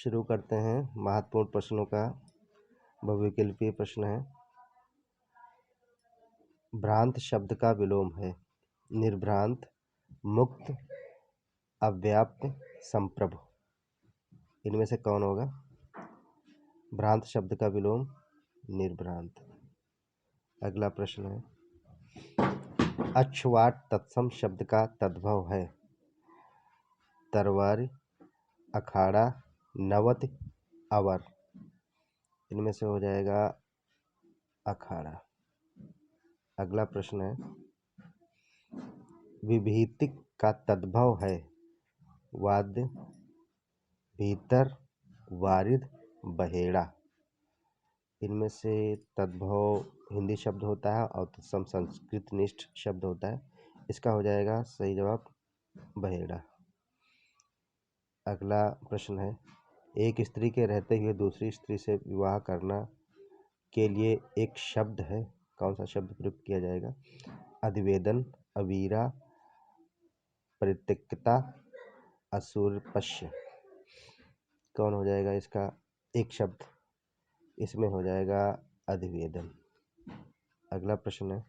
शुरू करते हैं महत्वपूर्ण प्रश्नों का। बहुविकल्पीय प्रश्न है। भ्रांत शब्द का विलोम है। निर्भ्रांत, मुक्त, अव्याप्त, संप्रभ। इनमें से कौन होगा? भ्रांत शब्द का विलोम निर्भ्रांत। अगला प्रश्न है। अक्षवाट तत्सम शब्द का तद्भव है। तरवार, अखाड़ा, नवत, अवर। इनमें से हो जाएगा अखाड़ा। अगला प्रश्न है। विभीतिक का तद्भव है। वाद्य, भीतर, वारिद, बहेड़ा। इनमें से तद्भव हिंदी शब्द होता है और तत्सम संस्कृत निष्ठ शब्द होता है। इसका हो जाएगा सही जवाब बहेड़ा। अगला प्रश्न है। एक स्त्री के रहते हुए दूसरी स्त्री से विवाह करना के लिए एक शब्द है। कौन सा शब्द प्रयुक्त किया जाएगा? अधिवेदन, अवीरा, परित्यक्ता, असुरपश्य। कौन हो जाएगा इसका एक शब्द? इसमें हो जाएगा अधिवेदन। अगला प्रश्न है।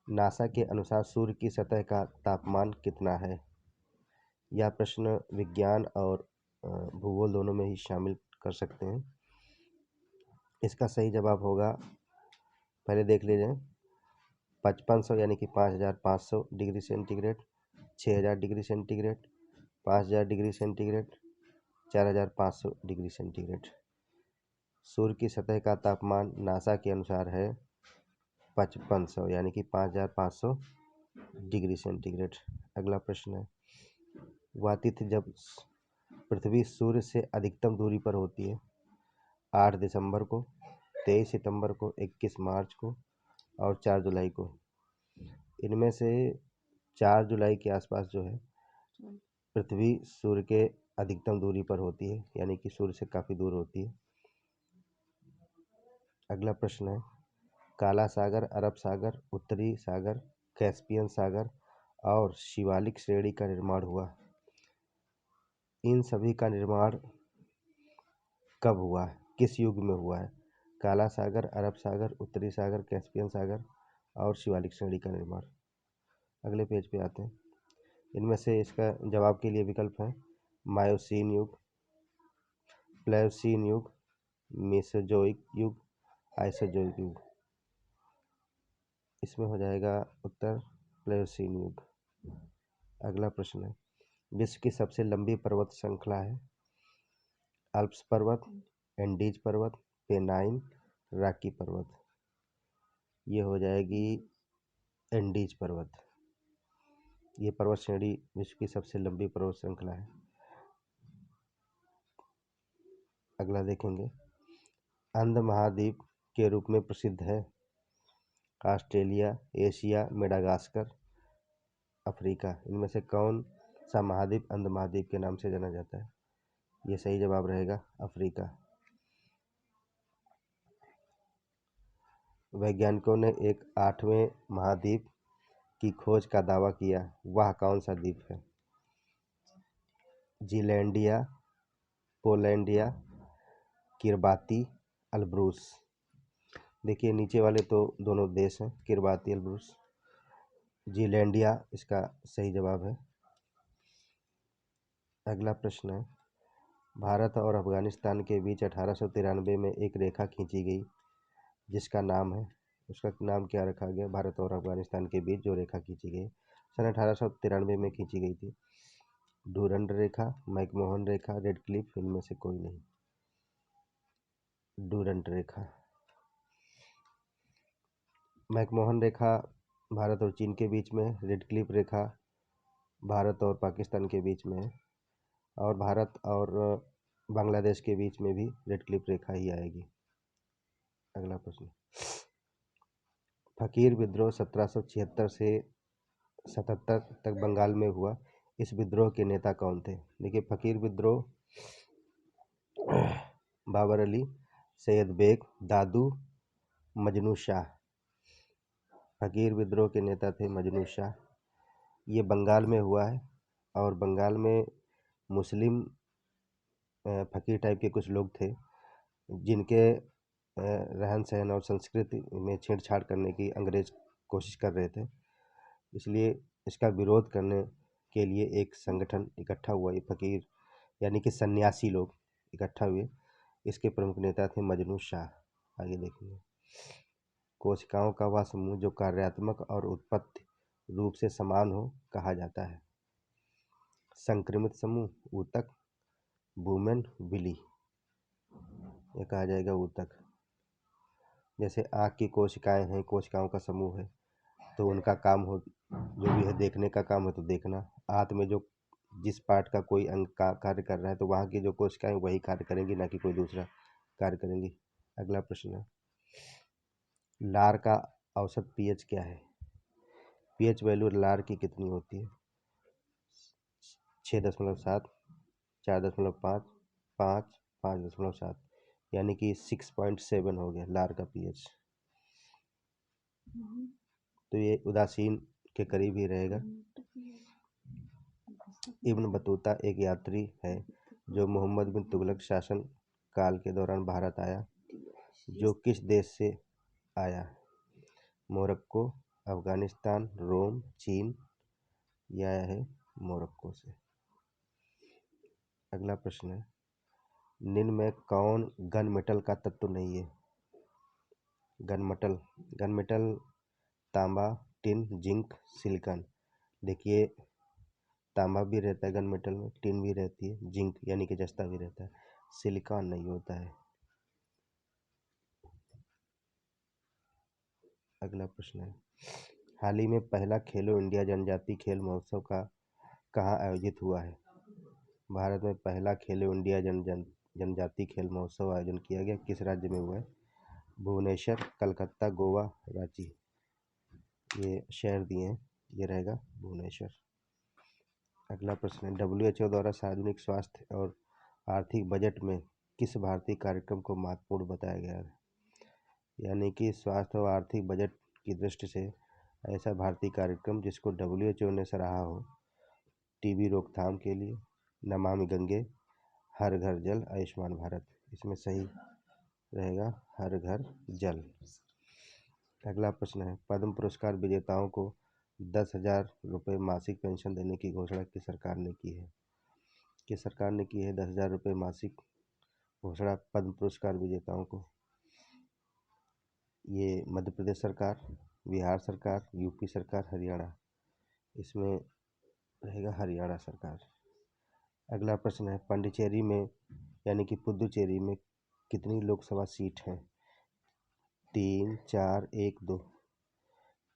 नासा के अनुसार सूर्य की सतह का तापमान कितना है? यह प्रश्न विज्ञान और भूगोल दोनों में ही शामिल कर सकते हैं। इसका सही जवाब होगा, पहले देख लीजिए, 5500 यानी कि 5500 degree centigrade, 6000 degree centigrade, 5000 degree centigrade, 4500 degree centigrade. सूर्य की सतह का तापमान नासा के अनुसार है 5500 यानी कि 5500 डिग्री सेंटीग्रेड। अगला प्रश्न है। वह तिथि जब पृथ्वी सूर्य से अधिकतम दूरी पर होती है। 8 दिसंबर को, 23 सितंबर को, 21 मार्च को और 4 जुलाई को। इनमें से 4 जुलाई के आसपास जो है पृथ्वी सूर्य के अधिकतम दूरी पर होती है, यानी कि सूर्य से काफ़ी दूर होती है। अगला प्रश्न है। काला सागर, अरब सागर, उत्तरी सागर, कैस्पियन सागर और शिवालिक श्रेणी का निर्माण हुआ। इन सभी का निर्माण कब हुआ है? किस युग में हुआ है? काला सागर, अरब सागर, उत्तरी सागर, कैस्पियन सागर और शिवालिक श्रेणी का निर्माण। अगले पेज पे आते हैं। इनमें से इसका जवाब के लिए विकल्प है मायोसीन युग, प्लेओसीन युग, मेसोजोइक युग, आइसोजोइक युग। इसमें हो जाएगा उत्तर प्लेओसीन युग। अगला प्रश्न है। विश्व की सबसे लंबी पर्वत श्रृंखला है। अल्प्स पर्वत, एंडीज पर्वत, पेनाइन, रॉकी पर्वत। ये हो जाएगी एंडीज पर्वत। ये पर्वत श्रेणी विश्व की सबसे लंबी पर्वत श्रृंखला है। अगला देखेंगे। अंध महाद्वीप के रूप में प्रसिद्ध है। Australia, Asia, Madagascar, Africa. इनमें से कौन सा महाद्वीप अंध महाद्वीप के नाम से जाना जाता है? ये सही जवाब रहेगा अफ्रीका। वैज्ञानिकों ने एक 8वें महाद्वीप की खोज का दावा किया। वह कौन सा द्वीप है? Zealandia, पोलैंडिया, Kiribati, अल्ब्रूस। देखिए नीचे वाले तो दोनों देश हैं, किरबाती, अल्ब्रूस। जीलैंडिया इसका सही जवाब है। अगला प्रश्न है। भारत और अफगानिस्तान के बीच 1893 में एक रेखा खींची गई जिसका नाम है, उसका नाम क्या रखा गया? भारत और अफगानिस्तान के बीच जो रेखा खींची गई सन 1893 में खींची गई थी। डूरंड रेखा, मैकमोहन रेखा, रेड क्लिफ। इनमें से कोई नहीं। डूरंड रेखा। मैकमोहन रेखा भारत और चीन के बीच में, रेड क्लिफ रेखा भारत और पाकिस्तान के बीच में है और भारत और बांग्लादेश के बीच में भी रेड क्लिफ रेखा ही आएगी। अगला प्रश्न। फकीर विद्रोह 1776 से 77 तक बंगाल में हुआ। इस विद्रोह के नेता कौन थे? देखिए फकीर विद्रोह बाबर अली, सैयद बेग, दादू, मजनू शाह। फकीर विद्रोह के नेता थे मजनू शाह। ये बंगाल में हुआ है और बंगाल में मुस्लिम फ़कीर टाइप के कुछ लोग थे जिनके रहन सहन और संस्कृति में छेड़छाड़ करने की अंग्रेज कोशिश कर रहे थे। इसलिए इसका विरोध करने के लिए एक संगठन इकट्ठा हुआ। ये फ़कीर यानी कि सन्यासी लोग इकट्ठा हुए। इसके प्रमुख नेता थे मजनू शाह। आगे देखेंगे। कोशिकाओं का वह समूह जो कार्यात्मक और उत्पत्ति रूप से समान हो कहा जाता है। संक्रमित समूह ऊतक, वुमेन, विली, ये कहा जाएगा ऊतक। जैसे आँख की कोशिकाएं हैं, कोशिकाओं का समूह है, तो उनका काम हो जो भी है देखने का काम है तो देखना। आँत में जो जिस पार्ट का कोई अंग का कार्य कर रहा है तो वहाँ की जो कोशिकाएं वही कार्य करेंगी, ना कि कोई दूसरा कार्य करेंगी। अगला प्रश्न है, लार का औसत पीएच क्या है? पीएच वैल्यू लार की कितनी होती है? 6.7, 4.5, 5, 5.7, यानी कि 6.7 हो गया लार का पीएच। तो ये उदासीन के करीब ही रहेगा। इब्न बतूता एक यात्री है जो मोहम्मद बिन तुगलक शासन काल के दौरान भारत आया। जो किस देश से आया? मोरक्को, अफगानिस्तान, रोम, चीन। यह आया है मोरक्को से। अगला प्रश्न है, निम्न में कौन गन मेटल का तत्व नहीं है? गन मेटल तांबा, टिन, जिंक, सिलिकॉन। देखिए तांबा भी रहता है गन मेटल में, टिन भी रहती है, जिंक यानी कि जस्ता भी रहता है, सिलिकॉन नहीं होता है। अगला प्रश्न है, हाल ही में पहला खेलो इंडिया जनजातीय खेल महोत्सव का कहाँ आयोजित हुआ है? भारत में पहला खेलो इंडिया जनजातीय खेल महोत्सव आयोजन किया गया, किस राज्य में हुआ है? भुवनेश्वर, कलकत्ता, गोवा, रांची। ये शहर दिए हैं, ये रहेगा भुवनेश्वर। अगला प्रश्न है, WHO द्वारा सार्वजनिक स्वास्थ्य और आर्थिक बजट में किस भारतीय कार्यक्रम को महत्वपूर्ण बताया गया है? यानी कि स्वास्थ्य और आर्थिक बजट की दृष्टि से ऐसा भारतीय कार्यक्रम जिसको WHO ने सराहा हो। टीबी रोकथाम के लिए, नमामि गंगे, हर घर जल, आयुष्मान भारत। इसमें सही रहेगा हर घर जल। अगला प्रश्न है, पद्म पुरस्कार विजेताओं को 10,000 रुपये मासिक पेंशन देने की घोषणा किस सरकार ने की है? किस सरकार ने की है 10,000 रुपये मासिक घोषणा पद्म पुरस्कार विजेताओं को? ये मध्य प्रदेश सरकार, बिहार सरकार, यूपी सरकार, हरियाणा। इसमें रहेगा हरियाणा सरकार। अगला प्रश्न है, पांडिचेरी में यानी कि पुदुचेरी में कितनी लोकसभा सीट हैं? 3, 4, 1, 2।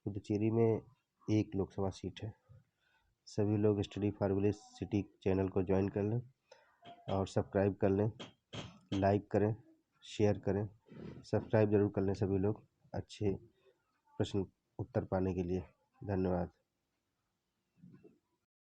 पुदुचेरी में 1 लोकसभा सीट है। सभी लोग study for village city channel को ज्वाइन कर लें और सब्सक्राइब कर लें, लाइक करें, शेयर करें, सब्सक्राइब जरूर कर लें सभी लोग, अच्छे प्रश्न उत्तर पाने के लिए। धन्यवाद।